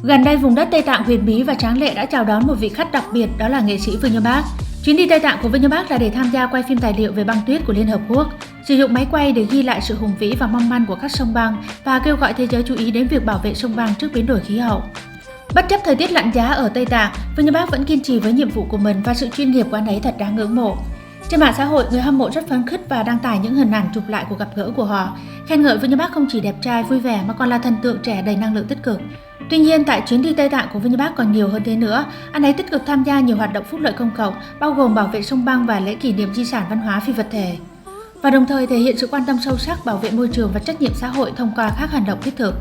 Gần đây, vùng đất Tây Tạng huyền bí và tráng lệ đã chào đón một vị khách đặc biệt, đó là nghệ sĩ Vương Nhớ Bác. Chuyến đi Tây Tạng của Vương Nhớ Bác là để tham gia quay phim tài liệu về băng tuyết của Liên Hợp Quốc, sử dụng máy quay để ghi lại sự hùng vĩ và mong manh của các sông băng và kêu gọi thế giới chú ý đến việc bảo vệ sông băng trước biến đổi khí hậu. Bất chấp thời tiết lạnh giá ở Tây Tạng, Vương Nhớ Bác vẫn kiên trì với nhiệm vụ của mình và sự chuyên nghiệp của anh ấy thật đáng ngưỡng mộ. Trên mạng xã hội, người hâm mộ rất phấn khích và đăng tải những hình ảnh chụp lại cuộc gặp gỡ của họ, khen ngợi Vương Nhớ Bác không chỉ đẹp trai, vui vẻ mà còn là thần tượng trẻ đầy năng lượng tích cực. Tuy nhiên, tại chuyến đi Tây Tạng của Vương Nhớ Bác còn nhiều hơn thế nữa. Anh ấy tích cực tham gia nhiều hoạt động phúc lợi công cộng, bao gồm bảo vệ sông băng và lễ kỷ niệm di sản văn hóa phi vật thể. Và đồng thời thể hiện sự quan tâm sâu sắc bảo vệ môi trường và trách nhiệm xã hội thông qua các hành động thiết thực.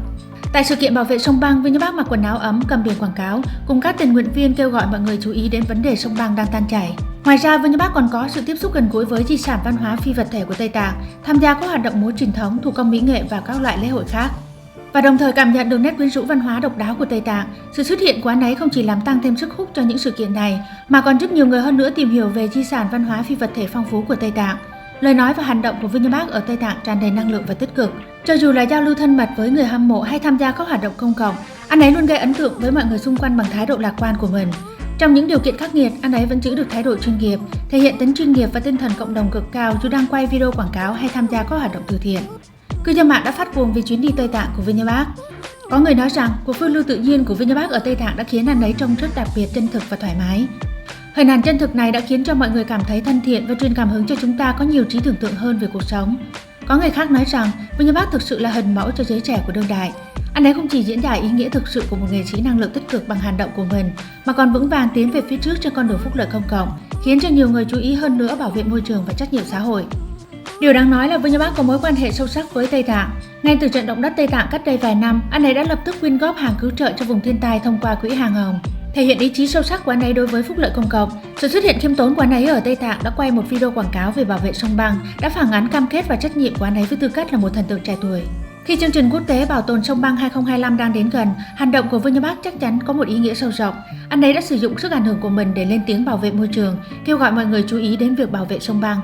Tại sự kiện bảo vệ sông băng, Vương Nhớ Bác mặc quần áo ấm, cầm biển quảng cáo, cùng các tình nguyện viên kêu gọi mọi người chú ý đến vấn đề sông băng đang tan chảy. Ngoài ra, Vương Nhớ Bác còn có sự tiếp xúc gần gũi với di sản văn hóa phi vật thể của Tây Tạng, tham gia các hoạt động múa truyền thống, thủ công mỹ nghệ và các loại lễ hội khác. Và đồng thời cảm nhận được nét quyến rũ văn hóa độc đáo của Tây Tạng, sự xuất hiện của anh ấy không chỉ làm tăng thêm sức hút cho những sự kiện này, mà còn giúp nhiều người hơn nữa tìm hiểu về di sản văn hóa phi vật thể phong phú của Tây Tạng. Lời nói và hành động của Vương Nhớ Bác ở Tây Tạng tràn đầy năng lượng và tích cực. Cho dù là giao lưu thân mật với người hâm mộ hay tham gia các hoạt động công cộng, anh ấy luôn gây ấn tượng với mọi người xung quanh bằng thái độ lạc quan của mình. Trong những điều kiện khắc nghiệt, anh ấy vẫn giữ được thái độ chuyên nghiệp, thể hiện tính chuyên nghiệp và tinh thần cộng đồng cực cao dù đang quay video quảng cáo hay tham gia các hoạt động từ thiện. Cư dân mạng đã phát cuồng vì chuyến đi Tây Tạng của Vương Nhớ Bác. Có người nói rằng cuộc phiêu lưu tự nhiên của Vương Nhớ Bác ở Tây Tạng đã khiến anh ấy trông rất đặc biệt, chân thực và thoải mái. Hình ảnh chân thực này đã khiến cho mọi người cảm thấy thân thiện và truyền cảm hứng cho chúng ta có nhiều trí tưởng tượng hơn về cuộc sống. Có người khác nói rằng Vương Nhớ Bác thực sự là hình mẫu cho giới trẻ của đương đại. Anh ấy không chỉ diễn giải ý nghĩa thực sự của một nghệ sĩ năng lượng tích cực bằng hành động của mình, mà còn vững vàng tiến về phía trước trên con đường phúc lợi công cộng, khiến cho nhiều người chú ý hơn nữa bảo vệ môi trường và trách nhiệm xã hội. Điều đáng nói là Vương Nhớ Bác có mối quan hệ sâu sắc với Tây Tạng. Ngay từ trận động đất Tây Tạng cách đây vài năm, anh ấy đã lập tức quyên góp hàng cứu trợ cho vùng thiên tai thông qua quỹ hàng hồng. Thể hiện ý chí sâu sắc của anh ấy đối với phúc lợi công cộng, sự xuất hiện khiêm tốn của anh ấy ở Tây Tạng đã quay một video quảng cáo về bảo vệ sông băng, đã phản ánh cam kết và trách nhiệm của anh ấy với tư cách là một thần tượng trẻ tuổi. Khi chương trình quốc tế bảo tồn sông băng 2025 đang đến gần, hành động của Vương Nhớ Bác chắc chắn có một ý nghĩa sâu rộng. Anh ấy đã sử dụng sức ảnh hưởng của mình để lên tiếng bảo vệ môi trường, kêu gọi mọi người chú ý đến việc bảo vệ sông băng.